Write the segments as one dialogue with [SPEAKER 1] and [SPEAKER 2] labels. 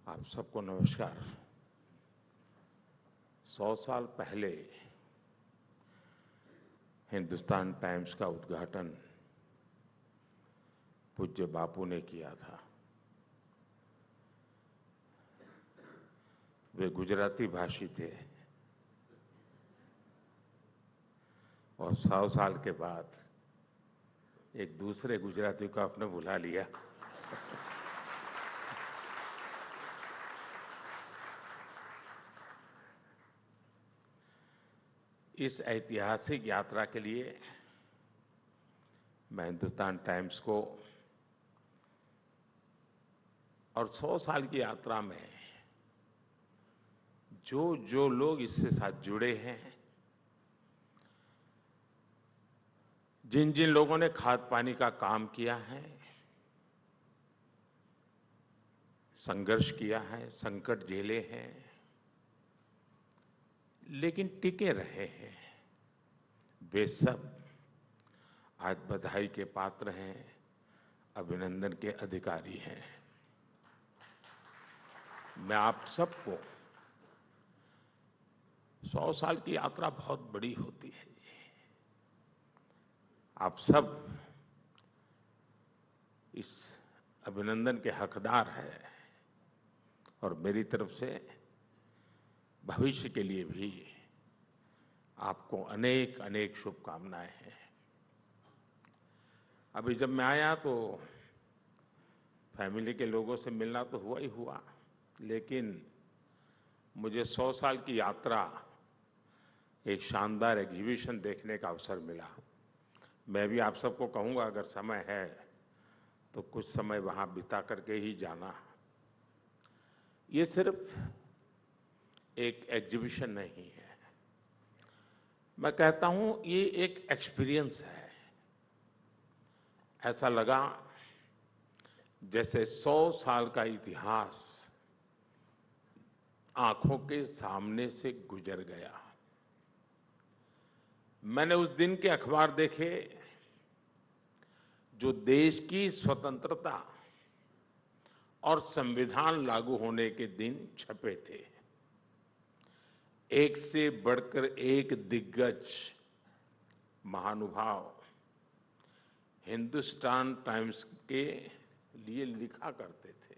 [SPEAKER 1] आप सबको नमस्कार। 100 साल पहले हिंदुस्तान टाइम्स का उद्घाटन पूज्य बापू ने किया था। वे गुजराती भाषी थे और 100 साल के बाद एक दूसरे गुजराती को आपने बुला लिया। इस ऐतिहासिक यात्रा के लिए मैं हिंदुस्तान टाइम्स को और 100 साल की यात्रा में जो लोग इससे साथ जुड़े हैं, जिन जिन लोगों ने खाद पानी का काम किया है, संघर्ष किया है, संकट झेले हैं, लेकिन टिके रहे हैं, वे सब आज बधाई के पात्र हैं, अभिनंदन के अधिकारी हैं। मैं आप सबको 100 साल की यात्रा बहुत बड़ी होती है। आप सब इस अभिनंदन के हकदार हैं और मेरी तरफ से भविष्य के लिए भी आपको अनेक अनेक शुभकामनाएं हैं। अभी जब मैं आया तो फैमिली के लोगों से मिलना तो हुआ ही हुआ, लेकिन मुझे 100 साल की यात्रा एक शानदार एग्जीबिशन देखने का अवसर मिला। मैं भी आप सबको कहूँगा, अगर समय है तो कुछ समय वहाँ बिता करके ही जाना। ये सिर्फ एक एग्जीबिशन नहीं है, मैं कहता हूँ ये एक एक्सपीरियंस है। ऐसा लगा जैसे 100 साल का इतिहास आंखों के सामने से गुजर गया। मैंने उस दिन के अखबार देखे जो देश की स्वतंत्रता और संविधान लागू होने के दिन छपे थे। एक से बढ़कर एक दिग्गज महानुभाव हिंदुस्तान टाइम्स के लिए लिखा करते थे।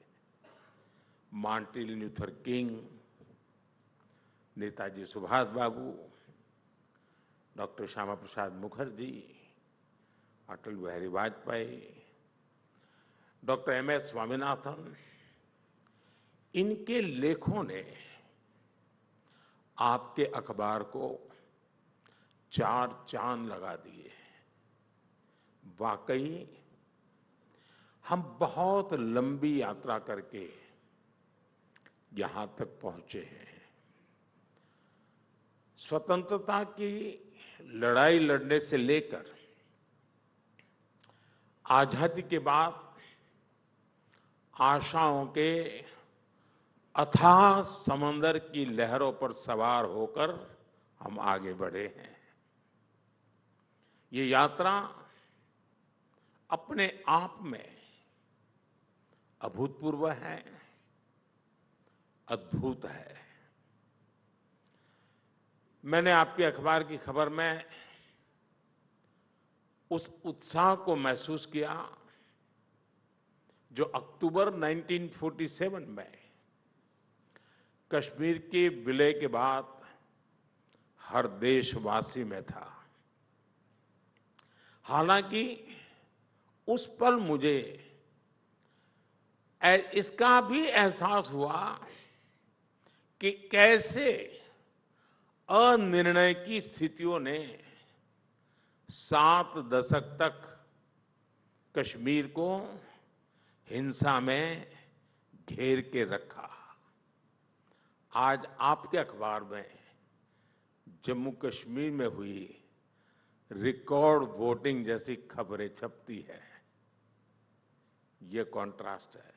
[SPEAKER 1] Martin Luther King, Netaji Subhash Babu, doctor Shyama Prasad Mukherjee, Atal Bihari Vajpayee, doctor MS Swaminathan, इनके लेखों ने आपके अखबार को 4 चांद लगा दिए। वाकई हम बहुत लंबी यात्रा करके यहां तक पहुंचे हैं। स्वतंत्रता की लड़ाई लड़ने से लेकर आजादी के बाद आशाओं के अथाह समंदर की लहरों पर सवार होकर हम आगे बढ़े हैं। ये यात्रा अपने आप में अभूतपूर्व है, अद्भुत है। मैंने आपके अखबार की खबर में उस उत्साह को महसूस किया जो अक्टूबर 1947 में कश्मीर के विलय के बाद हर देशवासी में था। हालांकि उस पल मुझे इसका भी एहसास हुआ कि कैसे अनिर्णय की स्थितियों ने 7 दशक तक कश्मीर को हिंसा में घेर के रखा। आज आपके अखबार में जम्मू कश्मीर में हुई रिकॉर्ड वोटिंग जैसी खबरें छपती है। ये कॉन्ट्रास्ट है।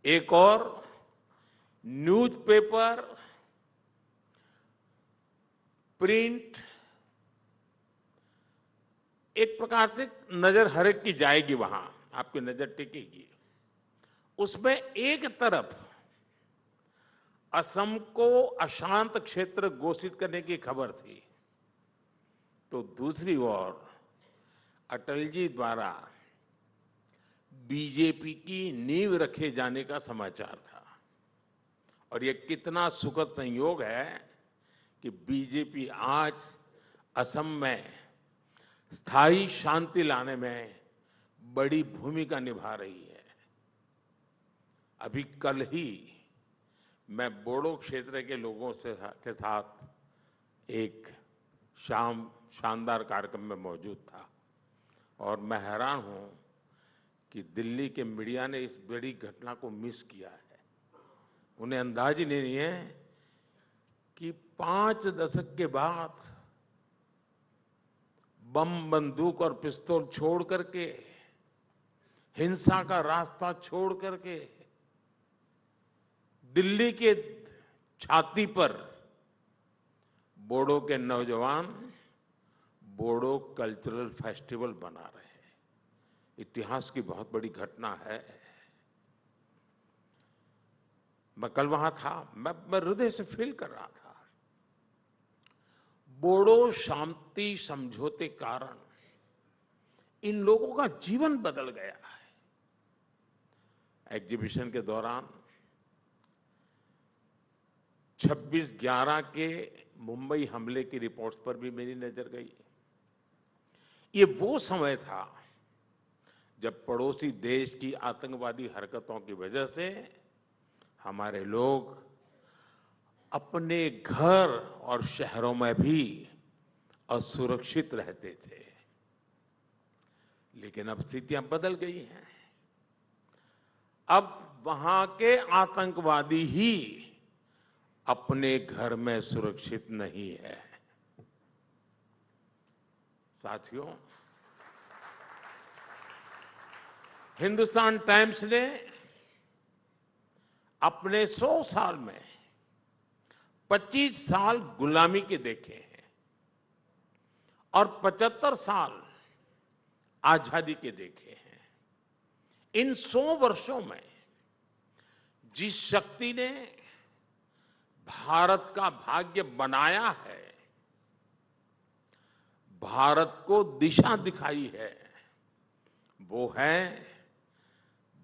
[SPEAKER 1] एक और न्यूज़पेपर, प्रिंट, एक प्रकार से नजर हर एक की जाएगी, वहां आपकी नजर टिकेगी। उसमें एक तरफ असम को अशांत क्षेत्र घोषित करने की खबर थी, तो दूसरी ओर अटल जी द्वारा बीजेपी की नींव रखे जाने का समाचार था। और ये कितना सुखद संयोग है कि बीजेपी आज असम में स्थायी शांति लाने में बड़ी भूमिका निभा रही है। अभी कल ही मैं बोडो क्षेत्र के लोगों के साथ एक शानदार कार्यक्रम में मौजूद था और मैं हैरान हूं कि दिल्ली के मीडिया ने इस बड़ी घटना को मिस किया है। उन्हें अंदाज ही नहीं है कि 5 दशक के बाद बम, बंदूक और पिस्तौल छोड़ करके, हिंसा का रास्ता छोड़ करके दिल्ली के छाती पर बोडो के नौजवान बोडो कल्चरल फेस्टिवल बना रहे हैं। इतिहास की बहुत बड़ी घटना है। मैं कल वहां था, मैं हृदय से फील कर रहा था। बोडो शांति समझौते कारण इन लोगों का जीवन बदल गया है। एग्जीबिशन के दौरान 26/11 के मुंबई हमले की रिपोर्ट्स पर भी मेरी नजर गई। ये वो समय था जब पड़ोसी देश की आतंकवादी हरकतों की वजह से हमारे लोग अपने घर और शहरों में भी असुरक्षित रहते थे। लेकिन अब स्थितियां बदल गई हैं। अब वहां के आतंकवादी ही अपने घर में सुरक्षित नहीं है। साथियों, हिंदुस्तान टाइम्स ने अपने 100 साल में 25 साल गुलामी के देखे हैं और 75 साल आजादी के देखे हैं। इन 100 वर्षों में जिस शक्ति ने भारत का भाग्य बनाया है, भारत को दिशा दिखाई है, वो है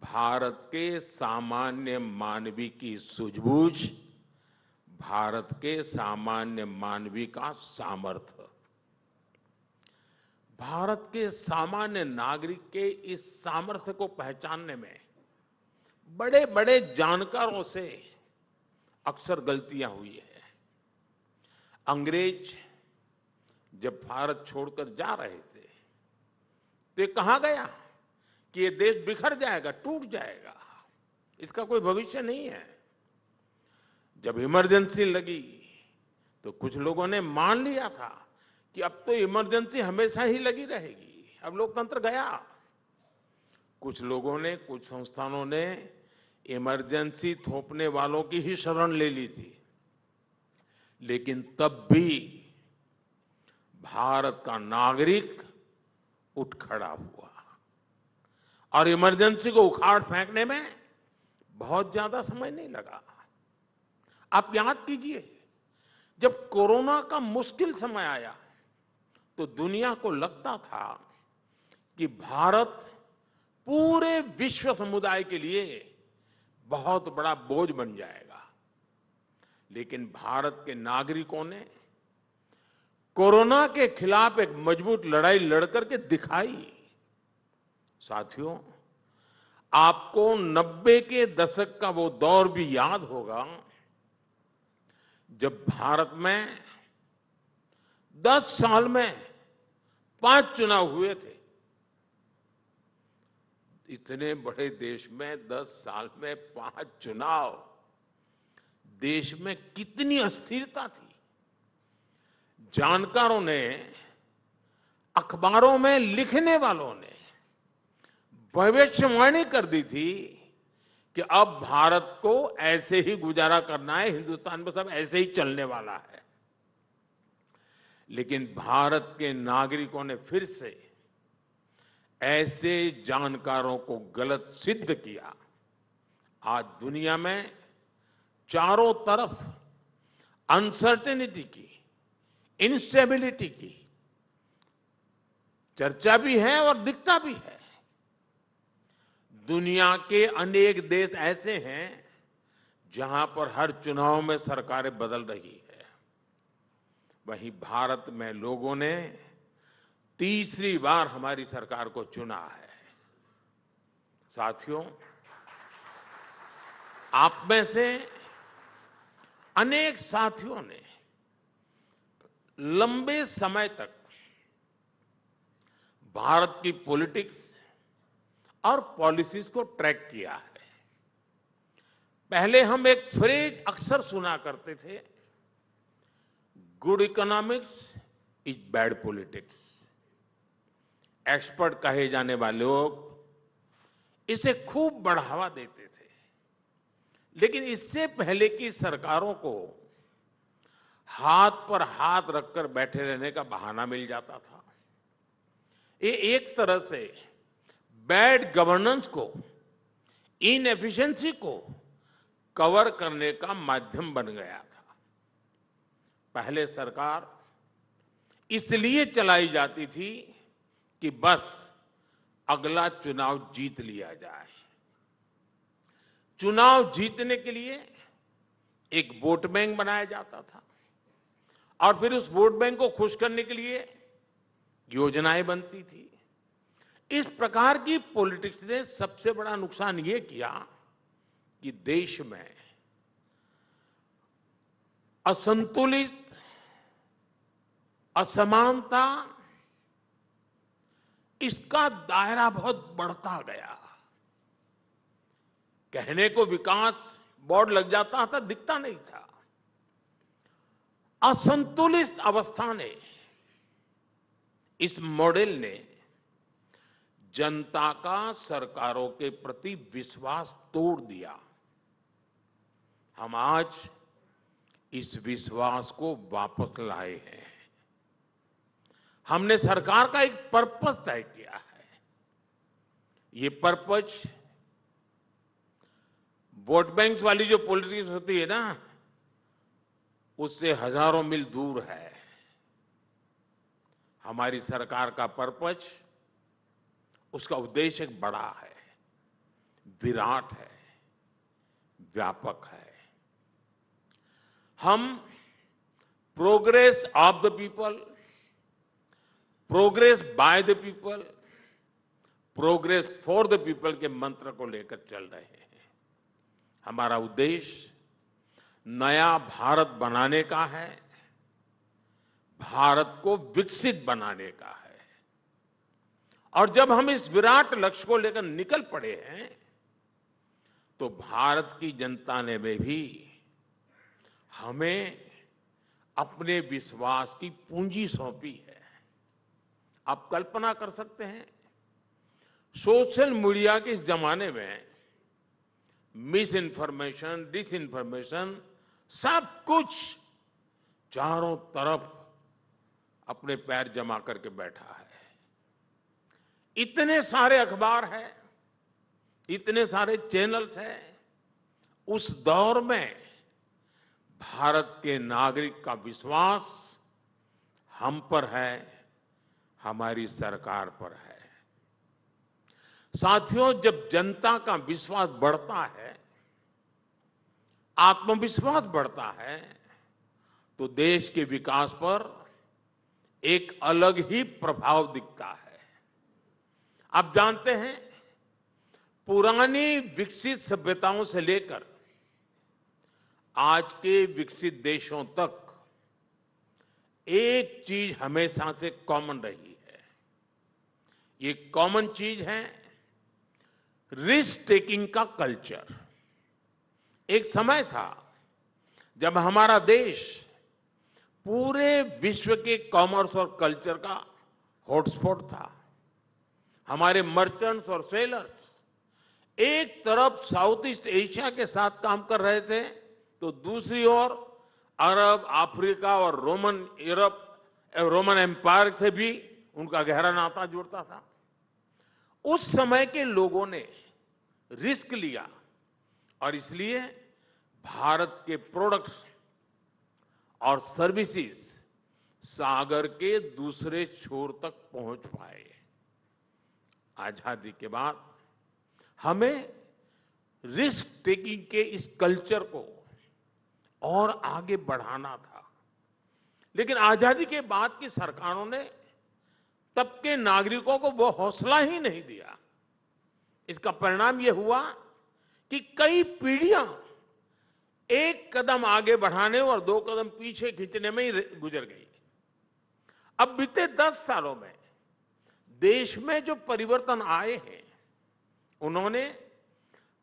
[SPEAKER 1] भारत के सामान्य मानवी की सूझबूझ, भारत के सामान्य मानवी का सामर्थ्य। भारत के सामान्य नागरिक के इस सामर्थ्य को पहचानने में बड़े बड़े जानकारों से अक्सर गलतियां हुई है। अंग्रेज जब भारत छोड़कर जा रहे थे तो ये कहा गया कि ये देश बिखर जाएगा, टूट जाएगा, इसका कोई भविष्य नहीं है। जब इमरजेंसी लगी तो कुछ लोगों ने मान लिया था कि अब तो इमरजेंसी हमेशा ही लगी रहेगी, अब लोकतंत्र गया। कुछ लोगों ने, कुछ संस्थानों ने इमरजेंसी थोपने वालों की ही शरण ले ली थी। लेकिन तब भी भारत का नागरिक उठ खड़ा हुआ और इमरजेंसी को उखाड़ फेंकने में बहुत ज्यादा समय नहीं लगा। आप याद कीजिए, जब कोरोना का मुश्किल समय आया तो दुनिया को लगता था कि भारत पूरे विश्व समुदाय के लिए बहुत बड़ा बोझ बन जाएगा। लेकिन भारत के नागरिकों ने कोरोना के खिलाफ एक मजबूत लड़ाई लड़कर के दिखाई। साथियों, आपको 90 के दशक का वो दौर भी याद होगा जब भारत में 10 साल में 5 चुनाव हुए थे। इतने बड़े देश में 10 साल में 5 चुनाव, देश में कितनी अस्थिरता थी। जानकारों ने, अखबारों में लिखने वालों ने भविष्यवाणी कर दी थी कि अब भारत को ऐसे ही गुजारा करना है, हिंदुस्तान में सब ऐसे ही चलने वाला है। लेकिन भारत के नागरिकों ने फिर से ऐसे जानकारों को गलत सिद्ध किया आज दुनिया में चारों तरफ अनसर्टेनिटी की, इंस्टेबिलिटी की चर्चा भी है और दिखता भी है। दुनिया के अनेक देश ऐसे हैं जहां पर हर चुनाव में सरकारें बदल रही है। वहीं भारत में लोगों ने तीसरी बार हमारी सरकार को चुना है। साथियों, आप में से अनेक साथियों ने लंबे समय तक भारत की पॉलिटिक्स और पॉलिसीज को ट्रैक किया है। पहले हम एक फ्रेज अक्सर सुना करते थे, good economics is bad politics. Expert कहे जाने वाले लोग इसे खूब बढ़ावा देते थे, लेकिन इससे पहले की सरकारों को हाथ पर हाथ रखकर बैठे रहने का बहाना मिल जाता था। ये एक तरह से बैड गवर्नेंस को, इनएफिशिएंसी को कवर करने का माध्यम बन गया था। पहले सरकार इसलिए चलाई जाती थी कि बस अगला चुनाव जीत लिया जाए। चुनाव जीतने के लिए एक वोट बैंक बनाया जाता था और फिर उस वोट बैंक को खुश करने के लिए योजनाएं बनती थी। इस प्रकार की पॉलिटिक्स ने सबसे बड़ा नुकसान ये किया कि देश में असंतुलित, असमानता, इसका दायरा बहुत बढ़ता गया। कहने को विकास बोर्ड लग जाता था, दिखता नहीं था। असंतुलित अवस्था ने, इस मॉडल ने जनता का सरकारों के प्रति विश्वास तोड़ दिया। हम आज इस विश्वास को वापस लाए हैं। हमने सरकार का एक पर्पस तय किया है। ये पर्पस वोट बैंक वाली जो पॉलिटिक्स होती है ना, उससे हजारों मील दूर है। हमारी सरकार का पर्पस, उसका उद्देश्य एक बड़ा है, विराट है, व्यापक है। हम progress of the people, progress by the people, progress for the people के मंत्र को लेकर चल रहे हैं। हमारा उद्देश्य नया भारत बनाने का है, भारत को विकसित बनाने का है। और जब हम इस विराट लक्ष्य को लेकर निकल पड़े हैं, तो भारत की जनता ने भी हमें अपने विश्वास की पूंजी सौंपी है। आप कल्पना कर सकते हैं, सोशल मीडिया के इस जमाने में मिस इन्फॉर्मेशन, डिस इन्फॉर्मेशन, सब कुछ चारों तरफ अपने पैर जमा करके बैठा है। इतने सारे अखबार हैं, इतने सारे चैनल्स हैं। उस दौर में भारत के नागरिक का विश्वास हम पर है, हमारी सरकार पर है। साथियों, जब जनता का विश्वास बढ़ता है, आत्मविश्वास बढ़ता है, तो देश के विकास पर एक अलग ही प्रभाव दिखता है। आप जानते हैं, पुरानी विकसित सभ्यताओं से लेकर आज के विकसित देशों तक एक चीज हमेशा से कॉमन रही है। ये कॉमन चीज है रिस्क टेकिंग का कल्चर। एक समय था जब हमारा देश पूरे विश्व के कॉमर्स और कल्चर का हॉटस्पॉट था। हमारे मर्चेंट्स और सेलर्स एक तरफ साउथ ईस्ट एशिया के साथ काम कर रहे थे, तो दूसरी ओर अरब, अफ्रीका और रोमन एम्पायर से भी उनका गहरा नाता जुड़ता था। उस समय के लोगों ने रिस्क लिया और इसलिए भारत के प्रोडक्ट्स और सर्विसेज सागर के दूसरे छोर तक पहुंच पाए। आजादी के बाद हमें रिस्क टेकिंग के इस कल्चर को और आगे बढ़ाना था, लेकिन आजादी के बाद की सरकारों ने तब के नागरिकों को वो हौसला ही नहीं दिया। इसका परिणाम यह हुआ कि कई पीढ़ियां एक कदम आगे बढ़ाने और 2 कदम पीछे खींचने में ही गुजर गई। अब बीते 10 सालों में देश में जो परिवर्तन आए हैं, उन्होंने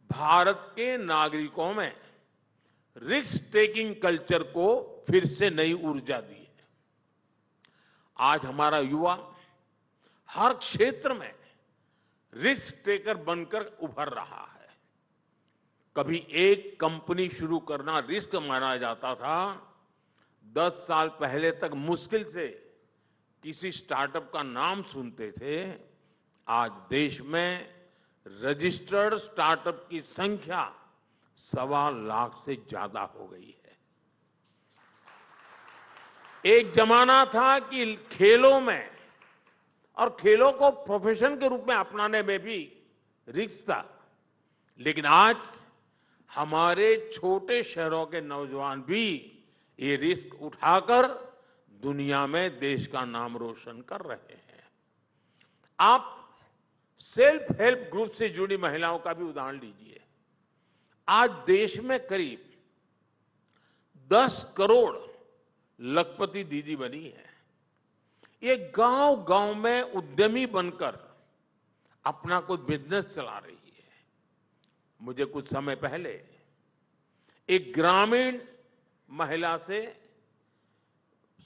[SPEAKER 1] भारत के नागरिकों में रिस्क टेकिंग कल्चर को फिर से नई ऊर्जा दी है। आज हमारा युवा हर क्षेत्र में रिस्क टेकर बनकर उभर रहा है। कभी एक कंपनी शुरू करना रिस्क माना जाता था। 10 साल पहले तक मुश्किल से किसी स्टार्टअप का नाम सुनते थे। आज देश में रजिस्टर्ड स्टार्टअप की संख्या 1.25 लाख से ज्यादा हो गई है। एक जमाना था कि खेलों में और खेलों को प्रोफेशन के रूप में अपनाने में भी रिस्क था, लेकिन आज हमारे छोटे शहरों के नौजवान भी ये रिस्क उठाकर दुनिया में देश का नाम रोशन कर रहे हैं। आप सेल्फ हेल्प ग्रुप से जुड़ी महिलाओं का भी उदाहरण लीजिए। आज देश में करीब 10 करोड़ लखपति दीदी बनी है। ये गांव-गांव में उद्यमी बनकर अपना कोई बिजनेस चला रही है। मुझे कुछ समय पहले एक ग्रामीण महिला से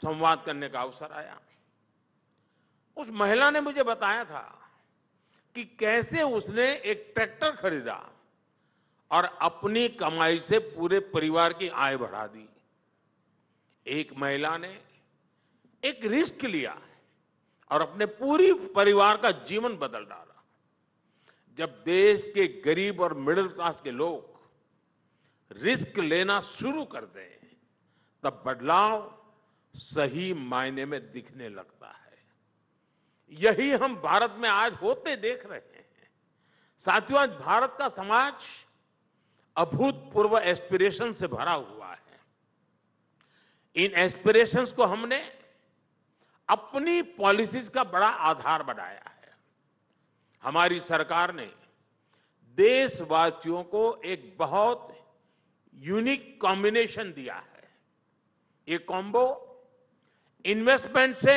[SPEAKER 1] संवाद करने का अवसर आया। उस महिला ने मुझे बताया था कि कैसे उसने एक ट्रैक्टर खरीदा और अपनी कमाई से पूरे परिवार की आय बढ़ा दी। एक महिला ने एक रिस्क लिया और अपने पूरी परिवार का जीवन बदल डाला। जब देश के गरीब और मिडिल क्लास के लोग रिस्क लेना शुरू कर दें, तब बदलाव सही मायने में दिखने लगता है। यही हम भारत में आज होते देख रहे हैं। साथियों, आज भारत का समाज अभूतपूर्व एस्पिरेशन से भरा हुआ है। इन एस्पिरेशंस को हमने अपनी पॉलिसीज का बड़ा आधार बनाया है। हमारी सरकार ने देशवासियों को एक बहुत यूनिक कॉम्बिनेशन दिया है। ये कॉम्बो इन्वेस्टमेंट से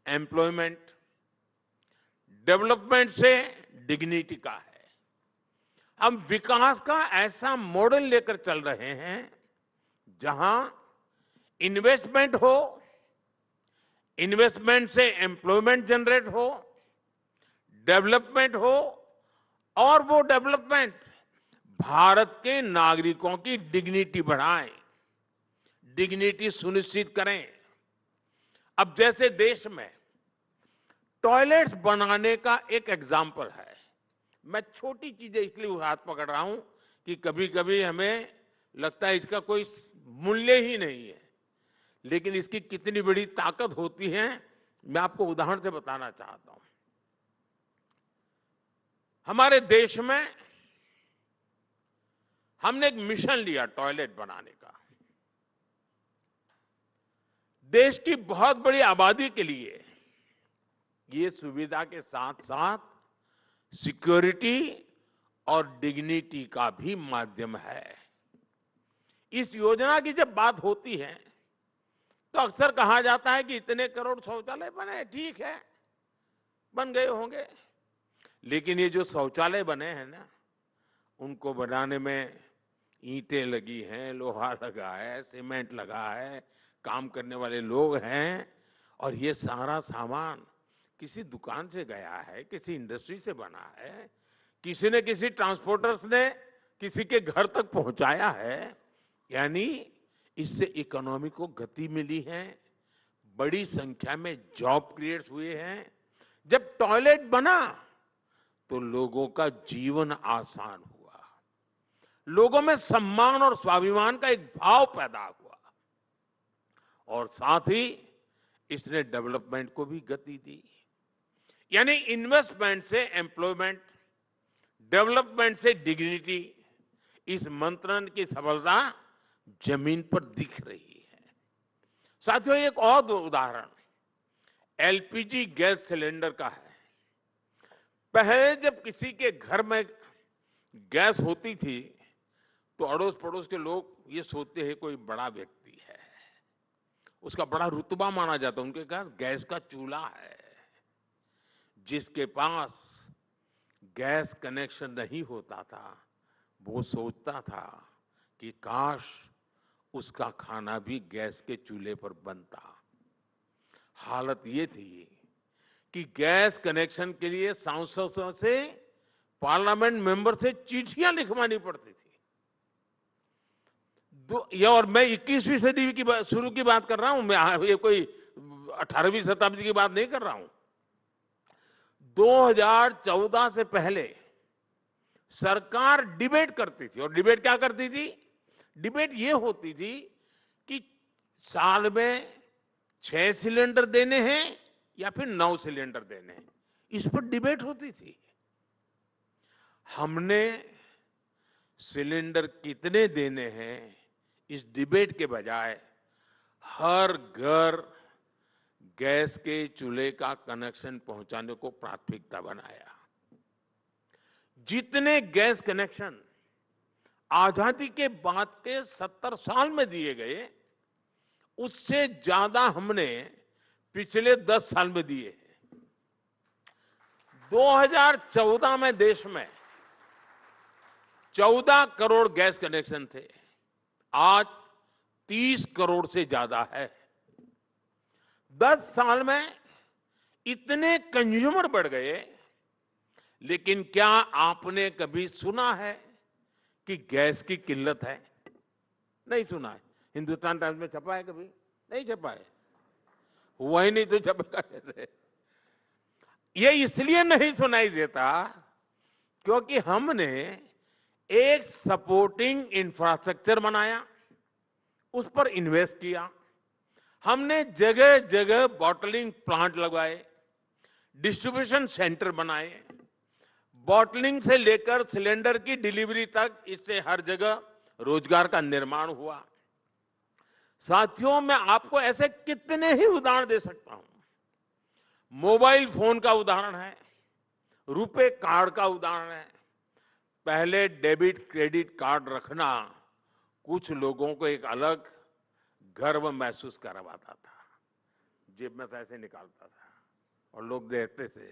[SPEAKER 1] एम्प्लॉयमेंट, डेवलपमेंट से डिग्निटी का है। हम विकास का ऐसा मॉडल लेकर चल रहे हैं जहां इन्वेस्टमेंट हो, इन्वेस्टमेंट से एम्प्लॉयमेंट जनरेट हो, डेवलपमेंट हो और वो डेवलपमेंट भारत के नागरिकों की डिग्निटी बढ़ाए, डिग्निटी सुनिश्चित करें। अब जैसे देश में टॉयलेट्स बनाने का एक एग्जाम्पल है। मैं छोटी चीजें इसलिए हाथ पकड़ रहा हूं कि कभी कभी हमें लगता है इसका कोई मूल्य ही नहीं है, लेकिन इसकी कितनी बड़ी ताकत होती है मैं आपको उदाहरण से बताना चाहता हूं। हमारे देश में हमने एक मिशन लिया टॉयलेट बनाने का। देश की बहुत बड़ी आबादी के लिए ये सुविधा के साथ साथ सिक्योरिटी और डिग्निटी का भी माध्यम है। इस योजना की जब बात होती है तो अक्सर कहा जाता है कि इतने करोड़ शौचालय बने, ठीक है, बन गए होंगे, लेकिन ये जो शौचालय बने हैं ना, उनको बनाने में ईंटें लगी हैं, लोहा लगा है, सीमेंट लगा है, काम करने वाले लोग हैं, और ये सारा सामान किसी दुकान से गया है, किसी इंडस्ट्री से बना है, किसी ने किसी ट्रांसपोर्टर्स ने किसी के घर तक पहुंचाया है। यानी इससे इकोनॉमी को गति मिली है, बड़ी संख्या में जॉब क्रिएट्स हुए हैं। जब टॉयलेट बना तो लोगों का जीवन आसान हुआ। लोगों में सम्मान और स्वाभिमान का एक भाव पैदा हुआ और साथ ही इसने डेवलपमेंट को भी गति दी। यानी इन्वेस्टमेंट से एम्प्लॉयमेंट, डेवलपमेंट से डिग्निटी, इस मंत्र की सफलता जमीन पर दिख रही है। साथियों, एक और उदाहरण एलपीजी गैस सिलेंडर का है। पहले जब किसी के घर में गैस होती थी तो अड़ोस पड़ोस के लोग ये सोचते हैं कोई बड़ा व्यक्ति है, उसका बड़ा रुतबा माना जाता है, उनके पास गैस का चूल्हा है। जिसके पास गैस कनेक्शन नहीं होता था वो सोचता था कि काश उसका खाना भी गैस के चूल्हे पर बनता। हालत ये थी कि गैस कनेक्शन के लिए सांसदों से, पार्लियामेंट मेंबर से चिट्ठियां लिखवानी पड़ती थी। ये और मैं 21वीं सदी की शुरू की बात कर रहा हूं, मैं ये कोई 18वीं शताब्दी की बात नहीं कर रहा हूं। 2014 से पहले सरकार डिबेट करती थी, और डिबेट क्या करती थी? डिबेट ये होती थी कि साल में 6 सिलेंडर देने हैं या फिर 9 सिलेंडर देने हैं, इस पर डिबेट होती थी। हमने सिलेंडर कितने देने हैं इस डिबेट के बजाय हर घर गैस के चूल्हे का कनेक्शन पहुंचाने को प्राथमिकता बनाया। जितने गैस कनेक्शन आजादी के बाद के 70 साल में दिए गए, उससे ज्यादा हमने पिछले 10 साल में दिए। 2014 में देश में 14 करोड़ गैस कनेक्शन थे, आज 30 करोड़ से ज्यादा है। 10 साल में इतने कंज्यूमर बढ़ गए, लेकिन क्या आपने कभी सुना है कि गैस की किल्लत है? नहीं सुना है। हिंदुस्तान टाइम्स में छपा है? कभी नहीं छपा है। हुआ ही नहीं तो छपेगा कैसे? ये इसलिए नहीं सुनाई देता क्योंकि हमने एक सपोर्टिंग इंफ्रास्ट्रक्चर बनाया, उस पर इन्वेस्ट किया। हमने जगह जगह बॉटलिंग प्लांट लगाए, डिस्ट्रीब्यूशन सेंटर बनाए, बॉटलिंग से लेकर सिलेंडर की डिलीवरी तक, इससे हर जगह रोजगार का निर्माण हुआ। साथियों, मैं आपको ऐसे कितने ही उदाहरण दे सकता हूं। मोबाइल फोन का उदाहरण है, रुपे कार्ड का उदाहरण है। पहले डेबिट क्रेडिट कार्ड रखना कुछ लोगों को एक अलग गर्व महसूस करवाता था। जेब में से ऐसे निकालता था और लोग देते थे,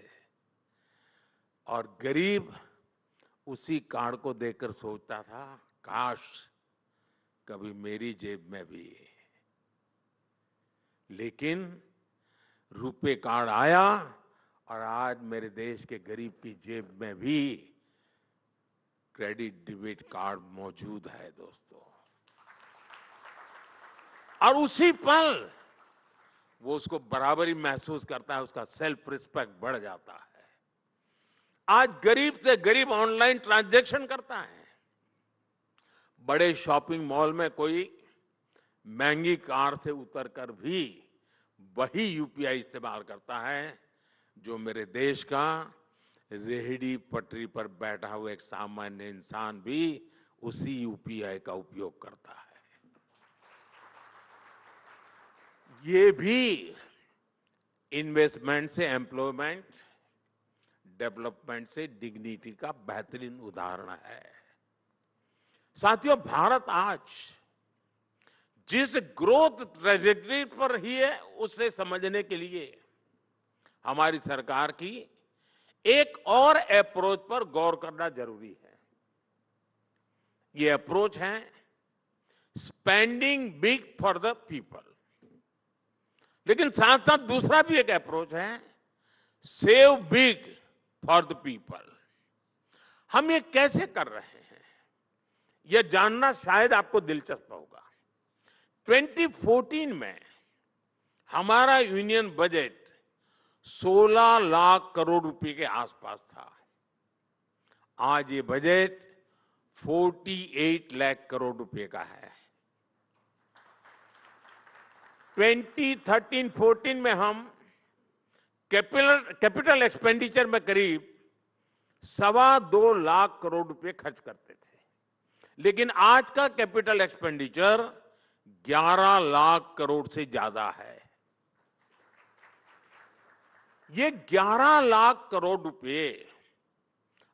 [SPEAKER 1] और गरीब उसी कार्ड को देखकर सोचता था काश कभी मेरी जेब में भी। लेकिन रुपे कार्ड आया और आज मेरे देश के गरीब की जेब में भी क्रेडिट डेबिट कार्ड मौजूद है दोस्तों। और उसी पल वो उसको बराबरी महसूस करता है, उसका सेल्फ रिस्पेक्ट बढ़ जाता है। आज गरीब से गरीब ऑनलाइन ट्रांजैक्शन करता है। बड़े शॉपिंग मॉल में कोई महंगी कार से उतरकर भी वही यूपीआई इस्तेमाल करता है जो मेरे देश का रेहड़ी पटरी पर बैठा हुआ एक सामान्य इंसान भी उसी यूपीआई का उपयोग करता है। ये भी इन्वेस्टमेंट से एम्प्लॉयमेंट, डेवलपमेंट से डिग्निटी का बेहतरीन उदाहरण है। साथियों, भारत आज जिस ग्रोथ ट्रेजेक्टरी पर ही है, उसे समझने के लिए हमारी सरकार की एक और अप्रोच पर गौर करना जरूरी है। ये अप्रोच है spending big for the people. लेकिन साथ साथ दूसरा भी एक अप्रोच है save big for the people. हम ये कैसे कर रहे हैं, यह जानना शायद आपको दिलचस्प होगा। 2014 में हमारा यूनियन बजट 16 लाख करोड़ रुपए के आसपास था। आज ये बजट 48 लाख करोड़ रुपए का है। 2013-14 में हम कैपिटल एक्सपेंडिचर में करीब 2.25 लाख करोड़ रुपए खर्च करते थे, लेकिन आज का कैपिटल एक्सपेंडिचर 11 लाख करोड़ से ज्यादा है। ये 11 लाख करोड़ रुपए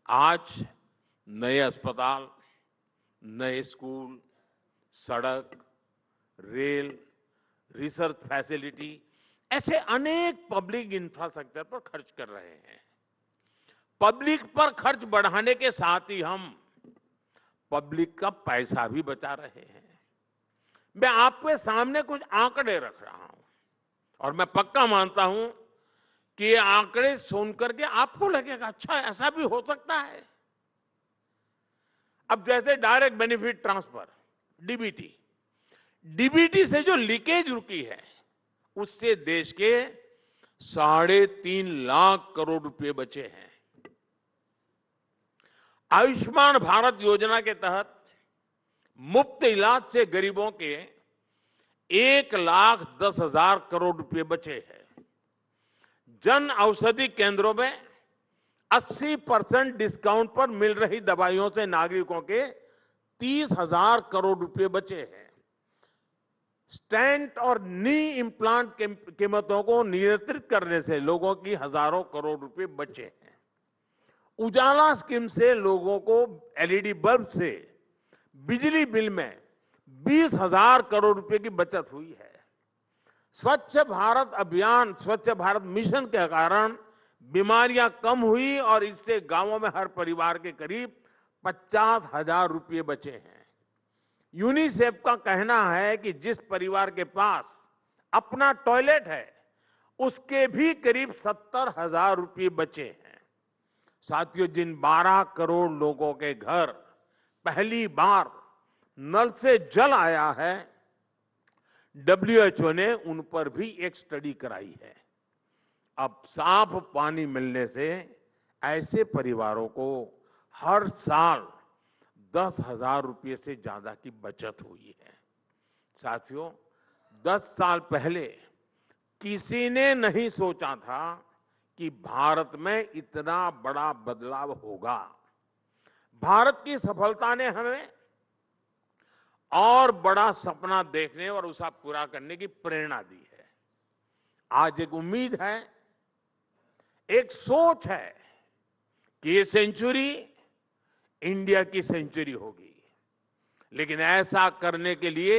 [SPEAKER 1] आज नए अस्पताल, नए स्कूल, सड़क, रेल, रिसर्च फैसिलिटी, ऐसे अनेक पब्लिक इंफ्रास्ट्रक्चर पर खर्च कर रहे हैं। पब्लिक पर खर्च बढ़ाने के साथ ही हम पब्लिक का पैसा भी बचा रहे हैं। मैं आपके सामने कुछ आंकड़े रख रहा हूं और मैं पक्का मानता हूं कि ये आंकड़े सुनकर के आपको लगेगा अच्छा ऐसा भी हो सकता है। अब जैसे direct benefit transfer, DBT, DBT से जो लीकेज रुकी है उससे देश के 3.5 लाख करोड़ रुपए बचे हैं। आयुष्मान भारत योजना के तहत मुफ्त इलाज से गरीबों के 1,10,000 करोड़ रुपए बचे हैं। जन औषधि केंद्रों में 80% डिस्काउंट पर मिल रही दवाइयों से नागरिकों के 30,000 करोड़ रुपए बचे हैं। स्टेंट और नी इम्प्लांट कीमतों को नियंत्रित करने से लोगों की हजारों करोड़ रुपए बचे हैं। उजाला स्कीम से लोगों को एलईडी बल्ब से बिजली बिल में 20,000 करोड़ रुपए की बचत हुई है। स्वच्छ भारत अभियान, स्वच्छ भारत मिशन के कारण बीमारियां कम हुई और इससे गांवों में हर परिवार के करीब 50,000 रुपए बचे हैं। यूनिसेफ का कहना है कि जिस परिवार के पास अपना टॉयलेट है उसके भी करीब 70,000 रुपए बचे हैं। साथियों, जिन 12 करोड़ लोगों के घर पहली बार नल से जल आया है, WHO ने उन पर भी एक स्टडी कराई है। अब साफ पानी मिलने से ऐसे परिवारों को हर साल 10,000 रुपये से ज्यादा की बचत हुई है। साथियों, 10 साल पहले किसी ने नहीं सोचा था कि भारत में इतना बड़ा बदलाव होगा। भारत की सफलता ने हमें और बड़ा सपना देखने और उसे पूरा करने की प्रेरणा दी है। आज एक उम्मीद है, एक सोच है कि ये सेंचुरी इंडिया की सेंचुरी होगी। लेकिन ऐसा करने के लिए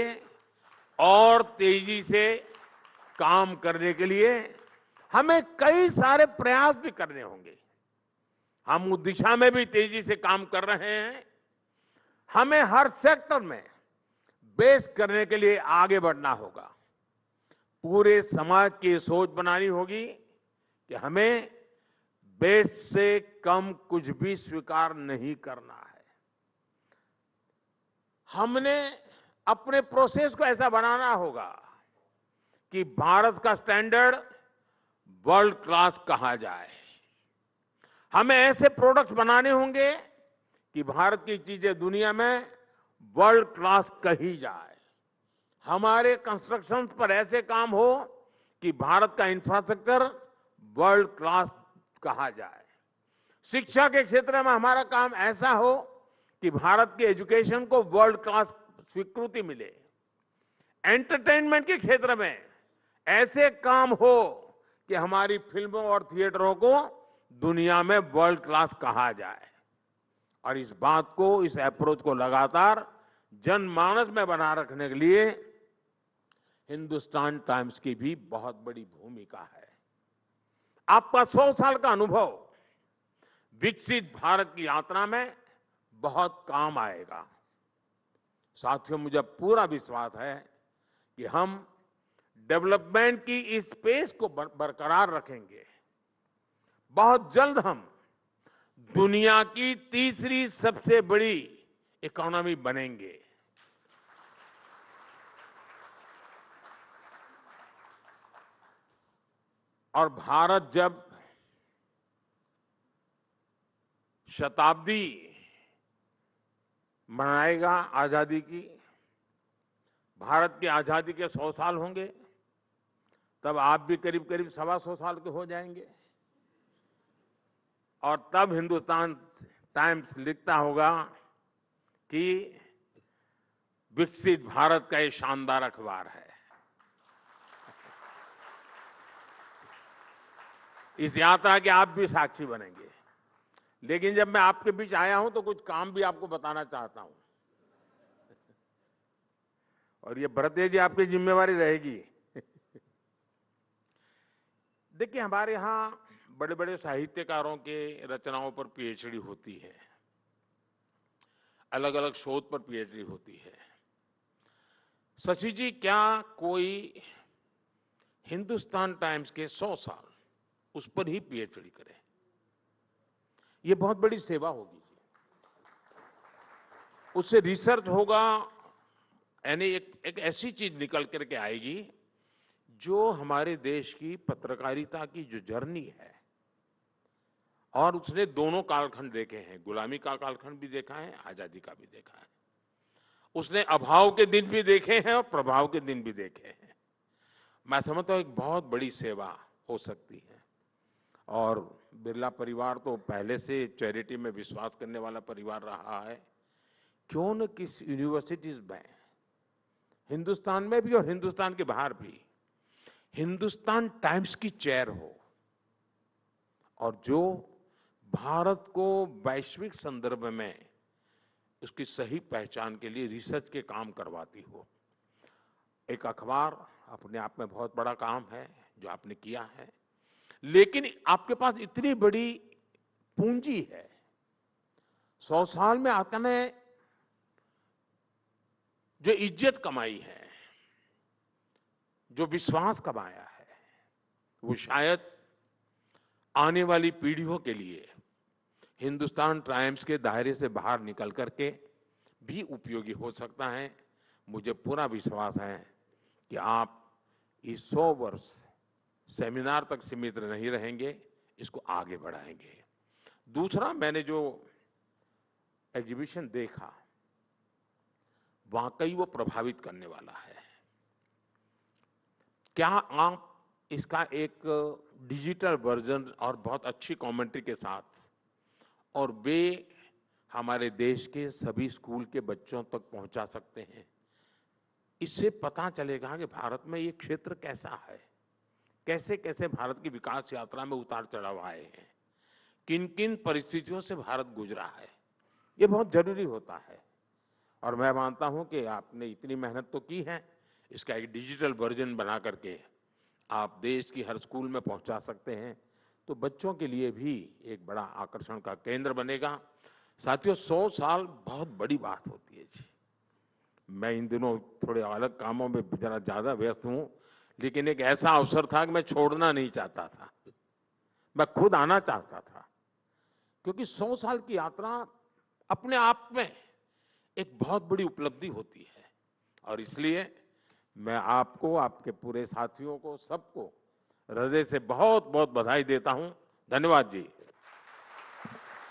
[SPEAKER 1] और तेजी से काम करने के लिए हमें कई सारे प्रयास भी करने होंगे। हम उस दिशा में भी तेजी से काम कर रहे हैं। हमें हर सेक्टर में बेस करने के लिए आगे बढ़ना होगा। पूरे समाज की सोच बनानी होगी कि हमें बेस से कम कुछ भी स्वीकार नहीं करना है। हमने अपने प्रोसेस को ऐसा बनाना होगा कि भारत का स्टैंडर्ड वर्ल्ड क्लास कहा जाए। हमें ऐसे प्रोडक्ट्स बनाने होंगे कि भारत की चीजें दुनिया में वर्ल्ड क्लास कही जाए। हमारे कंस्ट्रक्शन पर ऐसे काम हो कि भारत का इंफ्रास्ट्रक्चर वर्ल्ड क्लास कहा जाए। शिक्षा के क्षेत्र में हमारा काम ऐसा हो कि भारत की एजुकेशन को वर्ल्ड क्लास स्वीकृति मिले। एंटरटेनमेंट के क्षेत्र में ऐसे काम हो कि हमारी फिल्मों और थिएटरों को दुनिया में वर्ल्ड क्लास कहा जाए। और इस बात को, इस अप्रोच को लगातार जनमानस में बना रखने के लिए हिंदुस्तान टाइम्स की भी बहुत बड़ी भूमिका है। आपका 100 साल का अनुभव विकसित भारत की यात्रा में बहुत काम आएगा। साथियों, मुझे पूरा विश्वास है कि हम डेवलपमेंट की इस पेस को बरकरार रखेंगे। बहुत जल्द हम दुनिया की तीसरी सबसे बड़ी इकोनॉमी बनेंगे। और भारत जब शताब्दी मनाएगा आजादी की, भारत की आजादी के 100 साल होंगे, तब आप भी करीब करीब 125 साल के हो जाएंगे और तब हिंदुस्तान टाइम्स लिखता होगा कि विकसित भारत का ये शानदार अखबार है। इस यात्रा के आप भी साक्षी बनेंगे। लेकिन जब मैं आपके बीच आया हूं तो कुछ काम भी आपको बताना चाहता हूं और ये भरत जी आपकी जिम्मेवारी रहेगी। देखिए, हमारे यहां बड़े बड़े साहित्यकारों के रचनाओं पर पीएचडी होती है, अलग अलग शोध पर पीएचडी होती है। शशि जी, क्या कोई हिंदुस्तान टाइम्स के 100 साल उस पर ही पीएचडी करे? ये बहुत बड़ी सेवा होगी। उससे रिसर्च होगा, यानी एक ऐसी चीज निकल करके आएगी जो हमारे देश की पत्रकारिता की जो जर्नी है, और उसने दोनों कालखंड देखे हैं, गुलामी का कालखंड भी देखा है, आजादी का भी देखा है। उसने अभाव के दिन भी देखे हैं और प्रभाव के दिन भी देखे हैं। मैं समझता हूं एक बहुत बड़ी सेवा हो सकती है। और बिरला परिवार तो पहले से चैरिटी में विश्वास करने वाला परिवार रहा है। क्यों न किस यूनिवर्सिटीज में, हिंदुस्तान में भी और हिंदुस्तान के बाहर भी, हिंदुस्तान टाइम्स की चेयर हो और जो भारत को वैश्विक संदर्भ में उसकी सही पहचान के लिए रिसर्च के काम करवाती हो। एक अखबार अपने आप में बहुत बड़ा काम है जो आपने किया है, लेकिन आपके पास इतनी बड़ी पूंजी है। 100 साल में आपने जो इज्जत कमाई है, जो विश्वास कमाया है, वो शायद आने वाली पीढ़ियों के लिए हिंदुस्तान टाइम्स के दायरे से बाहर निकल करके भी उपयोगी हो सकता है। मुझे पूरा विश्वास है कि आप इस 100 वर्ष सेमिनार तक सीमित नहीं रहेंगे, इसको आगे बढ़ाएंगे। दूसरा, मैंने जो एग्जीबिशन देखा, वाकई वो प्रभावित करने वाला है। क्या आप इसका एक डिजिटल वर्जन और बहुत अच्छी कमेंट्री के साथ, और वे हमारे देश के सभी स्कूल के बच्चों तक पहुंचा सकते हैं? इससे पता चलेगा कि भारत में ये क्षेत्र कैसा है, कैसे कैसे भारत की विकास यात्रा में उतार चढ़ाव आए हैं, किन किन परिस्थितियों से भारत गुजरा है। ये बहुत जरूरी होता है और मैं मानता हूं कि आपने इतनी मेहनत तो की है, इसका एक डिजिटल वर्जन बना करके आप देश की हर स्कूल में पहुंचा सकते हैं, तो बच्चों के लिए भी एक बड़ा आकर्षण का केंद्र बनेगा। साथियों, 100 साल बहुत बड़ी बात होती है जी। मैं इन दिनों थोड़े अलग कामों में जरा ज्यादा व्यस्त हूं, लेकिन एक ऐसा अवसर था कि मैं छोड़ना नहीं चाहता था, मैं खुद आना चाहता था, क्योंकि 100 साल की यात्रा अपने आप में एक बहुत बड़ी उपलब्धि होती है। और इसलिए मैं आपको, आपके पूरे साथियों को, सबको हृदय से बहुत बहुत बधाई देता हूं। धन्यवाद जी।